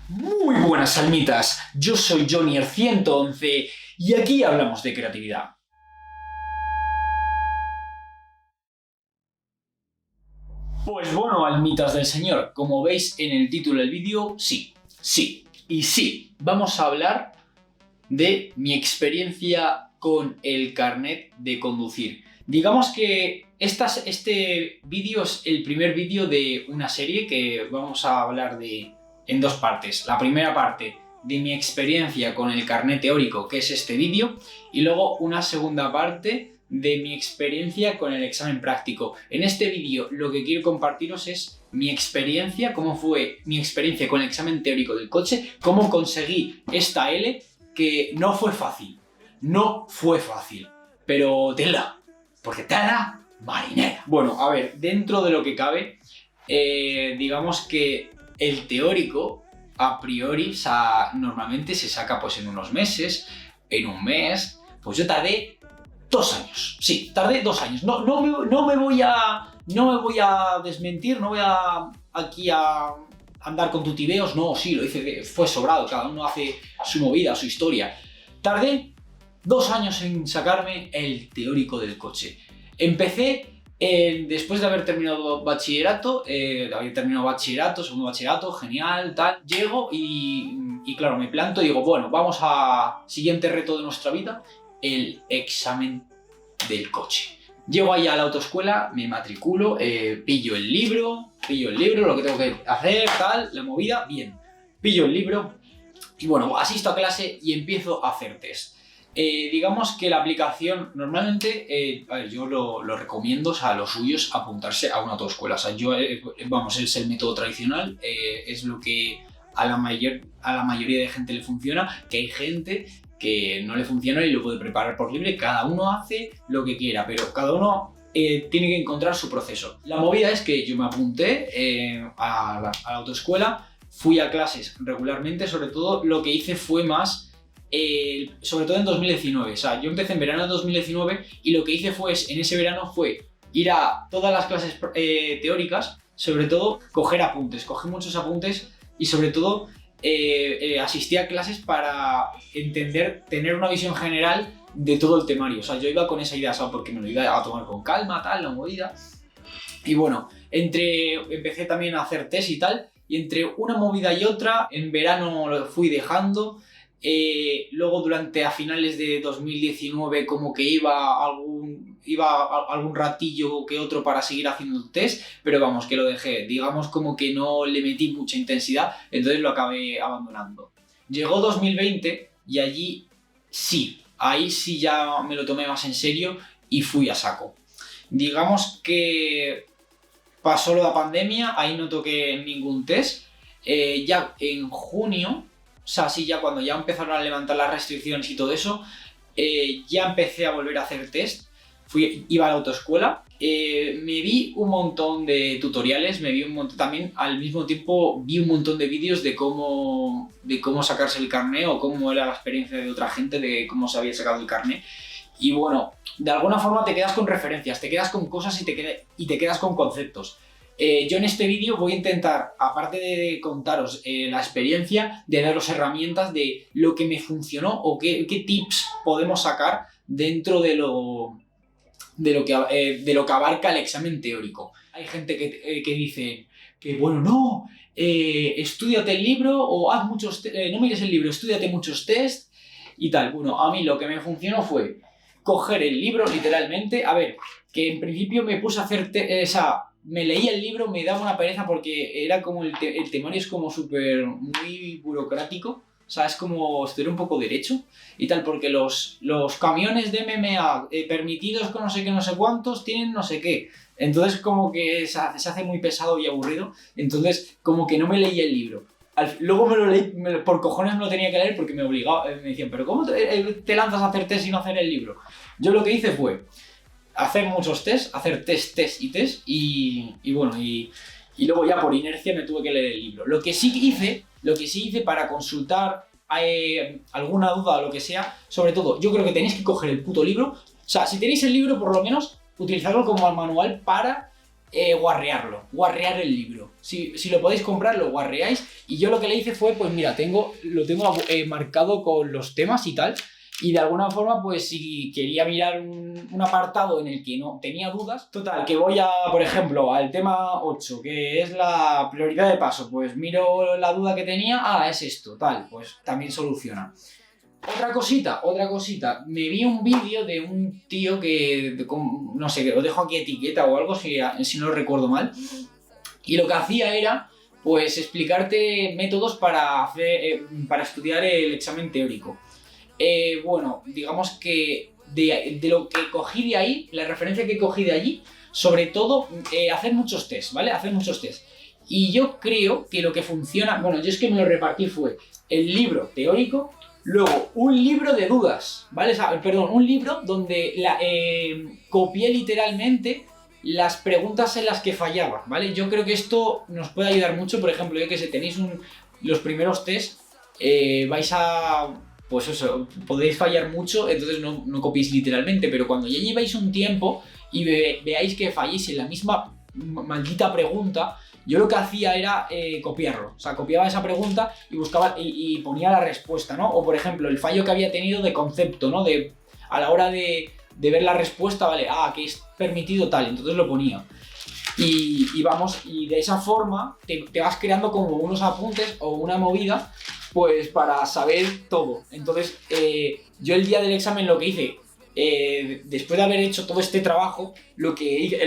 Muy buenas almitas, yo soy Johnny111 y aquí hablamos de creatividad. Pues bueno, almitas del señor, como veis en el título del vídeo, sí, vamos a hablar de mi experiencia con el carnet de conducir. Digamos que este vídeo es el primer vídeo de una serie que vamos a hablar en dos partes. La primera parte de mi experiencia con el carnet teórico, que es este vídeo, y luego una segunda parte de mi experiencia con el examen práctico. En este vídeo lo que quiero compartiros es mi experiencia, cómo fue mi experiencia con el examen teórico del coche, cómo conseguí esta L, que no fue fácil, pero tela, porque tela marinera. Bueno, a ver, dentro de lo que cabe, digamos que el teórico, a priori, normalmente se saca pues en unos meses, en un mes. Pues yo tardé 2 años, sí, tardé 2 años. No me voy a desmentir, no voy aquí a andar con tutibeos, no, sí, lo hice, fue sobrado, cada uno hace su movida, su historia. Tardé 2 años en sacarme el teórico del coche. Empecé después de haber terminado bachillerato, segundo bachillerato, genial, tal. Llego y claro, me planto y digo, bueno, vamos a siguiente reto de nuestra vida, el examen del coche. Llego ahí a la autoescuela, me matriculo, pillo el libro, lo que tengo que hacer, tal, la movida, bien. Pillo el libro y bueno, asisto a clase y empiezo a hacer test. Digamos que la aplicación, normalmente, a ver, yo lo recomiendo, o sea, lo suyo es apuntarse a una autoescuela. O sea, es el método tradicional, es lo que a la mayoría de gente le funciona, que hay gente que no le funciona y lo puede preparar por libre. Cada uno hace lo que quiera, pero cada uno tiene que encontrar su proceso. La movida es que yo me apunté a la autoescuela, fui a clases regularmente, sobre todo lo que hice fue más, sobre todo en 2019, o sea, yo empecé en verano de 2019 y lo que hice en ese verano fue ir a todas las clases teóricas, sobre todo coger apuntes, cogí muchos apuntes y sobre todo asistí a clases para tener una visión general de todo el temario. O sea, yo iba con esa idea, ¿sabes? Porque me lo iba a tomar con calma, tal, la movida. Y bueno, empecé también a hacer test y tal, y entre una movida y otra, en verano lo fui dejando. Luego a finales de 2019 como que iba algún ratillo que otro para seguir haciendo test, pero vamos, que lo dejé, digamos como que no le metí mucha intensidad, entonces lo acabé abandonando. Llegó 2020 y ahí sí ya me lo tomé más en serio y fui a saco. Digamos que pasó la pandemia, ahí no toqué ningún test. Ya en junio, o sea, sí, ya cuando ya empezaron a levantar las restricciones y todo eso, ya empecé a volver a hacer test. Iba a la autoescuela, me vi un montón de tutoriales, también al mismo tiempo vi un montón de vídeos de cómo sacarse el carné o cómo era la experiencia de otra gente de cómo se había sacado el carné. Y bueno, de alguna forma te quedas con referencias, te quedas con cosas y te quedas con conceptos. Yo en este vídeo voy a intentar, aparte de contaros la experiencia, de daros herramientas de lo que me funcionó o qué tips podemos sacar dentro de lo que abarca el examen teórico. Hay gente que dice que, bueno, no, estúdiate el libro o haz no mires el libro, estúdiate muchos test y tal. Bueno, a mí lo que me funcionó fue coger el libro literalmente, a ver, que en principio me puse a hacer me leía el libro, me daba una pereza porque era como el temario es como muy burocrático, o sea, es como estudiar un poco derecho y tal, porque los camiones de MMA permitidos con no sé qué, no sé cuántos, tienen no sé qué. Entonces como que se hace muy pesado y aburrido, entonces como que no me leía el libro. Luego me lo leí, por cojones me lo tenía que leer porque me obligaba, me decían, pero ¿cómo te lanzas a hacer test y no hacer el libro? Yo lo que hice fue hacer muchos test, hacer test y bueno, y luego ya por inercia me tuve que leer el libro. Lo que sí hice para consultar alguna duda o lo que sea, sobre todo, yo creo que tenéis que coger el puto libro. O sea, si tenéis el libro, por lo menos, utilizarlo como manual para guarrear el libro. Si lo podéis comprar, lo guarreáis. Y yo lo que le hice fue, pues mira, lo tengo marcado con los temas y tal. Y de alguna forma, pues si quería mirar un apartado en el que no tenía dudas, total, que voy por ejemplo, al tema 8, que es la prioridad de paso, pues miro la duda que tenía, es esto, tal, pues también soluciona. Otra cosita, me vi un vídeo de un tío no sé, os dejo aquí etiqueta o algo, si no lo recuerdo mal, y lo que hacía era, pues, explicarte métodos para estudiar el examen teórico. Bueno, digamos que de lo que cogí de ahí, la referencia que cogí de allí, sobre todo, hacer muchos test, ¿vale? Hacer muchos test. Y yo creo que lo que funciona, bueno, yo es que me lo repartí fue el libro teórico, luego un libro de dudas, ¿vale? O sea, perdón, un libro donde copié literalmente las preguntas en las que fallaba, ¿vale? Yo creo que esto nos puede ayudar mucho, por ejemplo, yo que sé, tenéis los primeros test, vais a... Pues eso, podéis fallar mucho, entonces no copiéis literalmente, pero cuando ya lleváis un tiempo y veáis que falléis en la misma maldita pregunta, yo lo que hacía era copiarlo. O sea, copiaba esa pregunta y buscaba y ponía la respuesta, ¿no? O por ejemplo, el fallo que había tenido de concepto, ¿no? A la hora de ver la respuesta, vale, que es permitido tal, entonces lo ponía. Y de esa forma te vas creando como unos apuntes o una movida, pues para saber todo. Entonces, yo el día del examen lo que hice, después de haber hecho todo este trabajo, lo que hice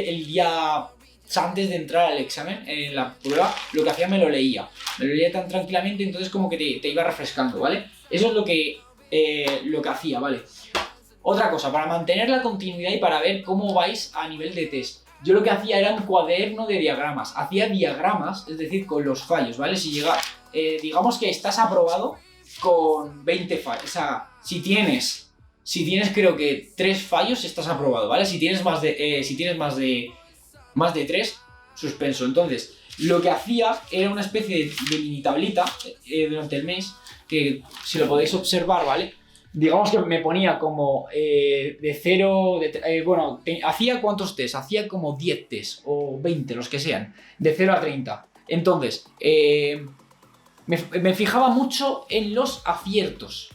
el día antes de entrar al examen, en la prueba, lo que hacía me lo leía tan tranquilamente, entonces como que te iba refrescando, ¿vale? Eso es lo que hacía, ¿vale? Otra cosa, para mantener la continuidad y para ver cómo vais a nivel de test, yo lo que hacía era un cuaderno de diagramas. Hacía diagramas, es decir, con los fallos, ¿vale? Digamos que estás aprobado con 20 fallos. O sea, si tienes creo que 3 fallos, estás aprobado, ¿vale? Si tienes más de 3, suspenso. Entonces, lo que hacía era una especie de mini tablita durante el mes, que si lo podéis observar, ¿vale? Digamos que me ponía como de 0, hacía ¿cuántos test? Hacía como 10 test o 20, los que sean, de 0 a 30. Entonces, me fijaba mucho en los aciertos.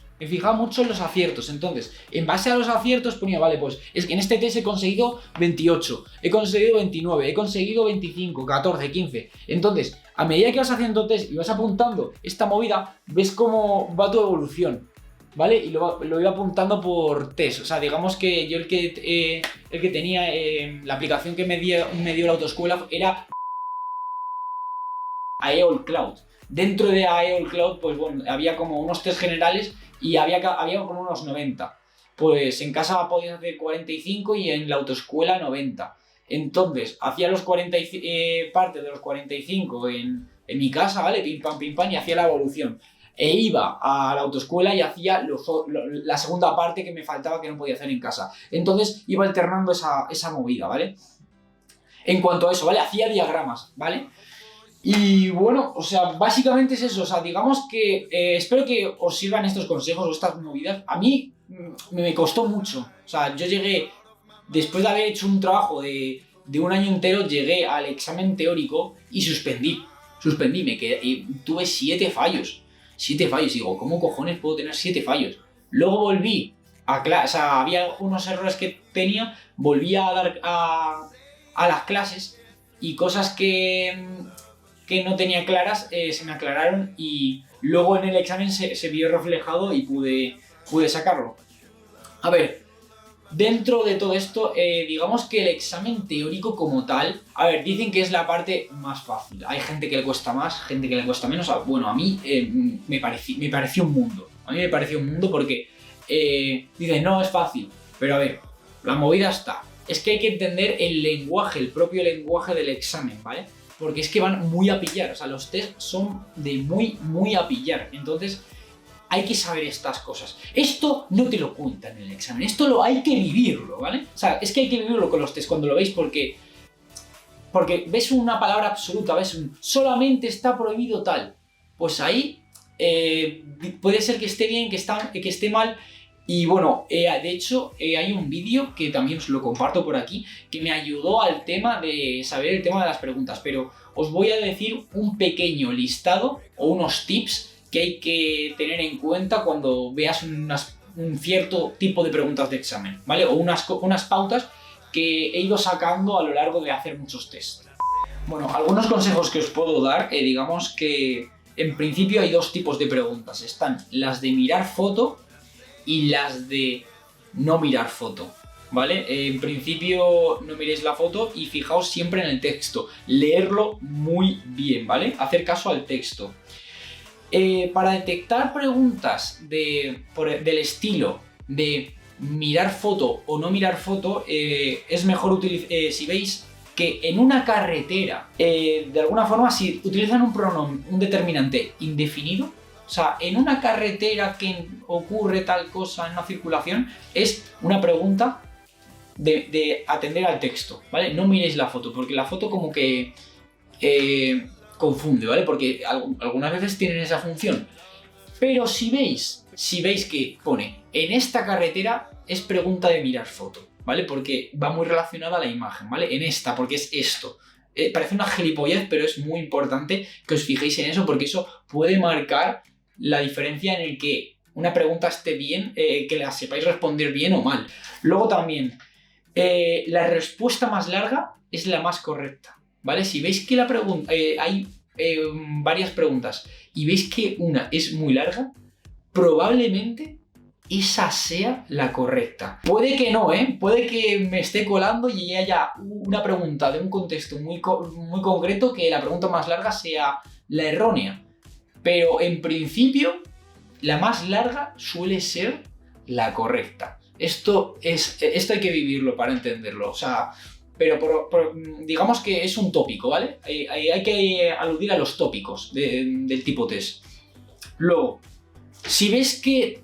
Entonces, en base a los aciertos ponía, vale, pues es que en este test he conseguido 28, he conseguido 29, he conseguido 25, 14, 15. Entonces, a medida que vas haciendo test y vas apuntando esta movida, ves cómo va tu evolución, ¿vale? Y lo iba apuntando por test. O sea, digamos que yo el que tenía la aplicación que me dio la autoescuela era AEOL Cloud. Dentro de AEOL Cloud, pues bueno, había como unos test generales y había como unos 90. Pues en casa podías hacer 45 y en la autoescuela 90. Entonces, hacía parte de los 45 en mi casa, ¿vale? Pim pam, y hacía la evolución. E iba a la autoescuela y hacía la segunda parte que me faltaba, que no podía hacer en casa. Entonces iba alternando esa movida, ¿vale? En cuanto a eso, ¿vale? Hacía diagramas, ¿vale? Y bueno, o sea, básicamente es eso. O sea, digamos que espero que os sirvan estos consejos o estas movidas. A mí me costó mucho. O sea, yo llegué, después de haber hecho un trabajo de un año entero, llegué al examen teórico y suspendí. Me quedé, y tuve 7 fallos. 7 fallos. Digo, ¿cómo cojones puedo tener 7 fallos? Luego volví a clase, o sea, había unos errores que tenía, volví a dar a las clases y cosas que no tenía claras se me aclararon y luego en el examen se vio reflejado y pude sacarlo. A ver, dentro de todo esto, digamos que el examen teórico como tal, a ver, dicen que es la parte más fácil. Hay gente que le cuesta más, gente que le cuesta menos. Bueno, a mí me pareció un mundo. A mí me pareció un mundo porque dicen, no, es fácil. Pero a ver, la movida está. Es que hay que entender el propio lenguaje del examen, ¿vale? Porque es que van muy a pillar. O sea, los test son de muy a pillar. Entonces, hay que saber estas cosas. Esto no te lo cuentan en el examen, esto hay que vivirlo, ¿vale? O sea, es que hay que vivirlo con los test cuando lo veis porque ves una palabra absoluta, ves solamente está prohibido tal. Pues ahí puede ser que esté bien, que esté mal, Y bueno, de hecho, hay un vídeo que también os lo comparto por aquí, que me ayudó al tema de saber el tema de las preguntas, pero os voy a decir un pequeño listado o unos tips que hay que tener en cuenta cuando veas un cierto tipo de preguntas de examen, ¿vale? O unas pautas que he ido sacando a lo largo de hacer muchos tests. Bueno, algunos consejos que os puedo dar, digamos que en principio hay dos tipos de preguntas. Están las de mirar foto y las de no mirar foto, ¿vale? En principio no miréis la foto y fijaos siempre en el texto. Leerlo muy bien, ¿vale? Hacer caso al texto. Para detectar preguntas del estilo de mirar foto o no mirar foto, es mejor utilizar, si veis que en una carretera, de alguna forma, si utilizan un pronombre, un determinante indefinido, o sea, en una carretera que ocurre tal cosa en una circulación, es una pregunta de atender al texto, ¿vale? No miréis la foto, porque la foto como que confunde, ¿vale? Porque algunas veces tienen esa función. Pero si veis que pone en esta carretera, es pregunta de mirar foto, ¿vale? Porque va muy relacionada a la imagen, ¿vale? En esta, porque es esto. Parece una gilipollez, pero es muy importante que os fijéis en eso, porque eso puede marcar la diferencia en el que una pregunta esté bien, que la sepáis responder bien o mal. Luego también, la respuesta más larga es la más correcta, ¿vale? Si veis que la pregunta, hay varias preguntas y veis que una es muy larga, probablemente esa sea la correcta. Puede que no, puede que me esté colando y haya una pregunta de un contexto muy concreto que la pregunta más larga sea la errónea. Pero en principio, la más larga suele ser la correcta. Esto hay que vivirlo para entenderlo. O sea, pero digamos que es un tópico, ¿vale? Hay que aludir a los tópicos del tipo test. Luego, si ves que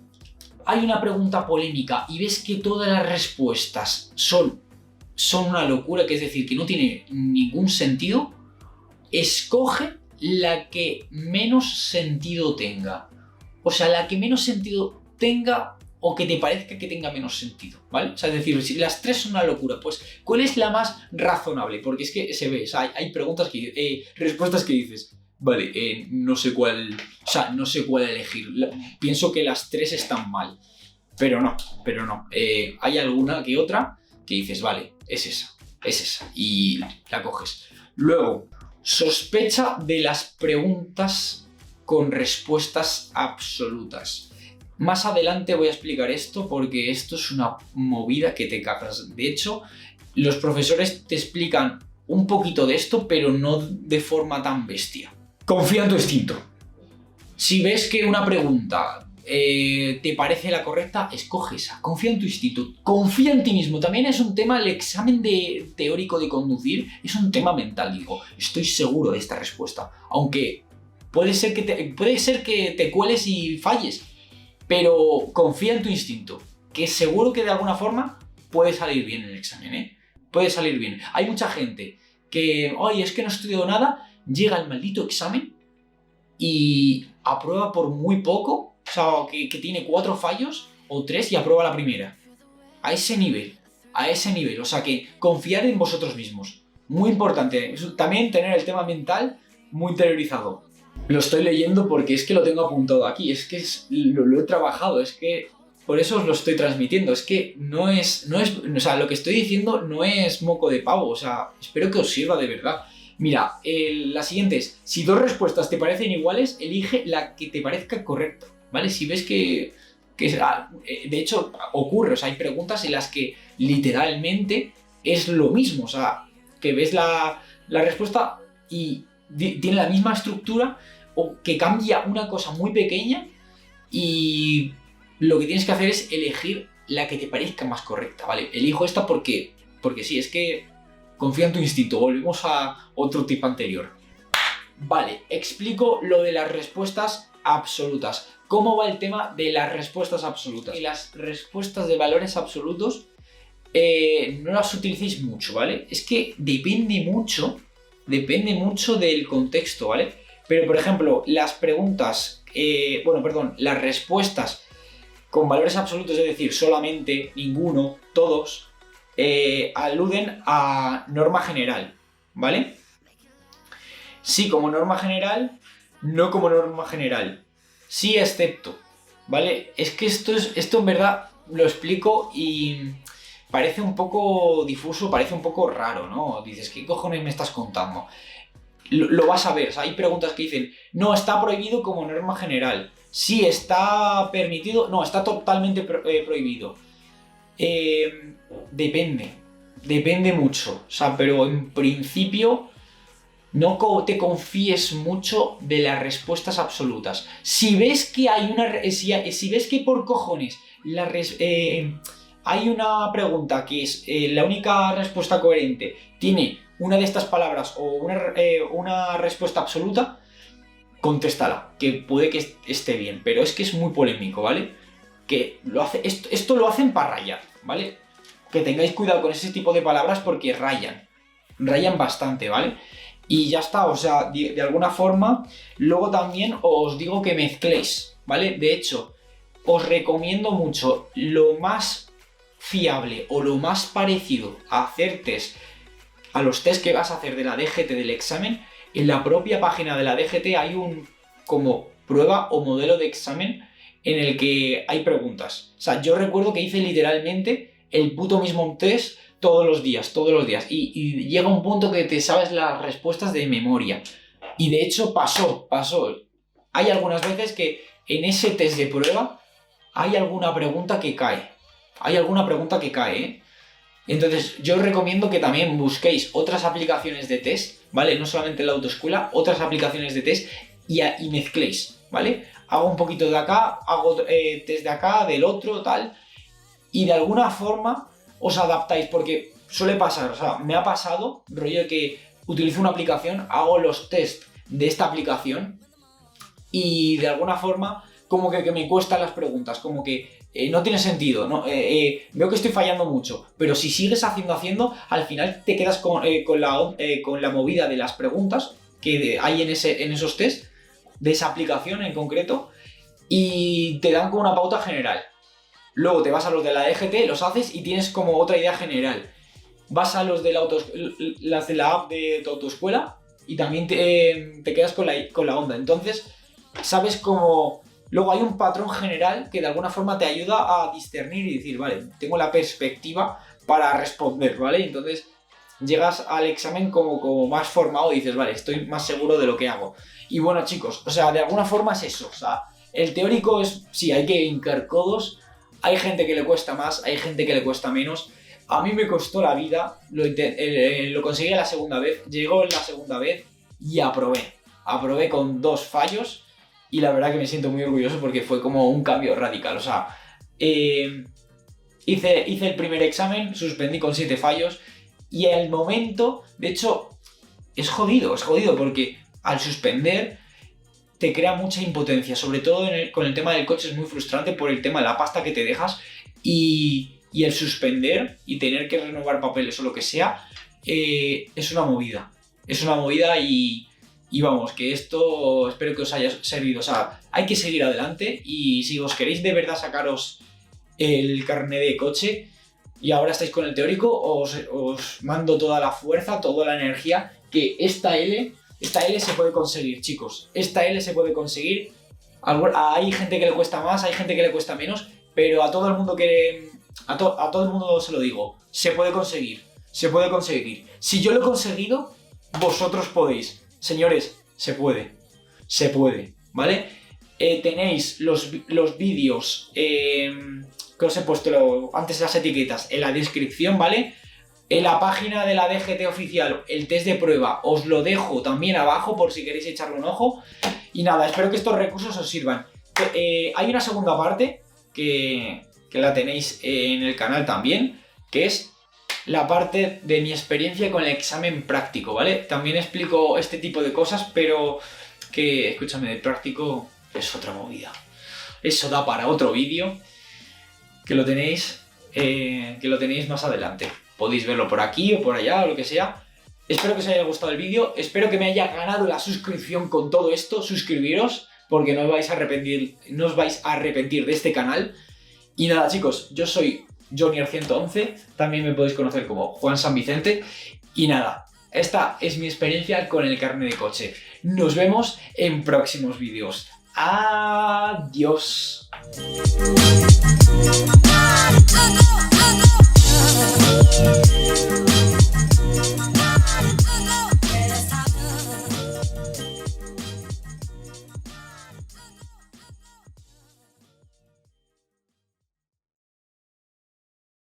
hay una pregunta polémica y ves que todas las respuestas son una locura, que es decir, que no tiene ningún sentido, escoge la que menos sentido tenga. O sea, la que menos sentido tenga o que te parezca que tenga menos sentido, ¿vale? O sea, es decir, si las tres son una locura, pues, ¿cuál es la más razonable? Porque es que se ve, o sea, hay preguntas respuestas que dices, vale, no sé cuál elegir. Pienso que las tres están mal, pero no. Hay alguna que otra que dices, vale, es esa, y la coges. Luego, sospecha de las preguntas con respuestas absolutas. Más adelante voy a explicar esto porque esto es una movida que te cagas. De hecho, los profesores te explican un poquito de esto, pero no de forma tan bestia. Confía en tu instinto. Si ves que una pregunta te parece la correcta, escoge esa. Confía en tu instinto. Confía en ti mismo. También es un tema, el examen teórico de conducir es un tema mental. Digo, estoy seguro de esta respuesta. Aunque puede ser que te cueles y falles. Pero confía en tu instinto. Que seguro que de alguna forma puede salir bien el examen, ¿eh? Puede salir bien. Hay mucha gente que, oye, es que no he estudiado nada, llega al maldito examen y aprueba por muy poco, o sea, que tiene 4 fallos o 3 y aprueba la primera. A ese nivel, o sea que confiar en vosotros mismos. Muy importante, también tener el tema mental muy interiorizado. Lo estoy leyendo porque es que lo tengo apuntado aquí, es que lo he trabajado, es que por eso os lo estoy transmitiendo, es que no es, o sea, lo que estoy diciendo no es moco de pavo, o sea, espero que os sirva de verdad. Mira, la siguiente es, si 2 respuestas te parecen iguales, elige la que te parezca correcta, ¿vale? Si ves que de hecho ocurre, o sea, hay preguntas en las que literalmente es lo mismo, o sea, que ves la respuesta y tiene la misma estructura o que cambia una cosa muy pequeña y lo que tienes que hacer es elegir la que te parezca más correcta, ¿vale? Elijo esta porque sí, es que confía en tu instinto. Volvemos a otro tip anterior. Vale, explico lo de las respuestas absolutas. ¿Cómo va el tema de las respuestas absolutas? Y las respuestas de valores absolutos no las utilicéis mucho, ¿vale? Es que depende mucho del contexto, ¿vale? Pero, por ejemplo, las respuestas con valores absolutos, es decir, solamente, ninguno, todos, aluden a norma general, ¿vale? Sí como norma general, no como norma general. Sí excepto, ¿vale? Es que esto en verdad lo explico y parece un poco difuso, parece un poco raro, ¿no? Dices, ¿qué cojones me estás contando? Lo vas a ver, o sea, hay preguntas que dicen, no, está prohibido como norma general. Sí, está permitido, no, está totalmente prohibido. Depende mucho, o sea, pero en principio no te confíes mucho de las respuestas absolutas. Si ves que hay si ves que por cojones hay una pregunta que es la única respuesta coherente, tiene una de estas palabras o una respuesta absoluta, contéstala, que puede que esté bien, pero es que es muy polémico, ¿vale? Que esto lo hacen para rayar, ¿vale? Que tengáis cuidado con ese tipo de palabras porque rayan bastante, ¿vale? Y ya está, o sea, de alguna forma, luego también os digo que mezcléis, ¿vale? De hecho, os recomiendo mucho lo más fiable o lo más parecido a hacer test, a los test que vas a hacer de la DGT del examen. En la propia página de la DGT hay como prueba o modelo de examen en el que hay preguntas. O sea, yo recuerdo que hice literalmente el puto mismo test todos los días. Y llega un punto que te sabes las respuestas de memoria. Y de hecho pasó. Hay algunas veces que en ese test de prueba hay alguna pregunta que cae. ¿Eh? Entonces, yo os recomiendo que también busquéis otras aplicaciones de test, ¿vale? No solamente la autoescuela, otras aplicaciones de test y mezcléis, ¿vale? Hago un poquito de acá, hago test de acá, del otro, tal. Y de alguna forma os adaptáis, porque suele pasar, o sea, me ha pasado, rollo que utilizo una aplicación, hago los test de esta aplicación y de alguna forma como que me cuestan las preguntas, como que no tiene sentido, ¿no? Veo que estoy fallando mucho, pero si sigues haciendo, al final te quedas con la movida de las preguntas que hay en esos test, de esa aplicación en concreto, y te dan como una pauta general. Luego te vas a los de la DGT, los haces y tienes como otra idea general. Vas a los de las de la app de tu autoescuela y también te quedas con la onda. Entonces, sabes cómo. Luego hay un patrón general que de alguna forma te ayuda a discernir y decir, vale, tengo la perspectiva para responder, ¿vale? Entonces llegas al examen como más formado y dices, vale, estoy más seguro de lo que hago. Y bueno, chicos, o sea, de alguna forma es eso. O sea, el teórico es, sí, hay que hincar codos. Hay gente que le cuesta más, hay gente que le cuesta menos. A mí me costó la vida, lo conseguí la segunda vez, llegó la segunda vez y aprobé. Aprobé con 2 fallos y la verdad que me siento muy orgulloso porque fue como un cambio radical. O sea, hice el primer examen, suspendí con 7 fallos y el momento, de hecho, es jodido porque al suspender te crea mucha impotencia, sobre todo con el tema del coche es muy frustrante por el tema de la pasta que te dejas y el suspender y tener que renovar papeles o lo que sea, es una movida. Y vamos, que esto espero que os haya servido. O sea, hay que seguir adelante y si os queréis de verdad sacaros el carnet de coche y ahora estáis con el teórico, os mando toda la fuerza, toda la energía, que esta L se puede conseguir, chicos. Esta L se puede conseguir. Hay gente que le cuesta más, hay gente que le cuesta menos, pero a todo el mundo a todo el mundo se lo digo. Se puede conseguir. Si yo lo he conseguido, vosotros podéis. Señores, se puede, ¿vale? Tenéis los vídeos que os he puesto antes, las etiquetas, en la descripción, ¿vale? En la página de la DGT oficial, el test de prueba, os lo dejo también abajo por si queréis echarle un ojo. Y nada, espero que estos recursos os sirvan. Hay una segunda parte que la tenéis en el canal también, que es la parte de mi experiencia con el examen práctico, ¿vale? También explico este tipo de cosas, pero que, escúchame, de práctico es otra movida. Eso da para otro vídeo, que lo tenéis más adelante. Podéis verlo por aquí o por allá o lo que sea. Espero que os haya gustado el vídeo, espero que me haya ganado la suscripción con todo esto. Suscribiros, porque no os vais a arrepentir de este canal. Y nada, chicos, yo soy Jonier111, también me podéis conocer como Juan San Vicente. Y nada, esta es mi experiencia con el carnet de coche. Nos vemos en próximos vídeos. Adiós.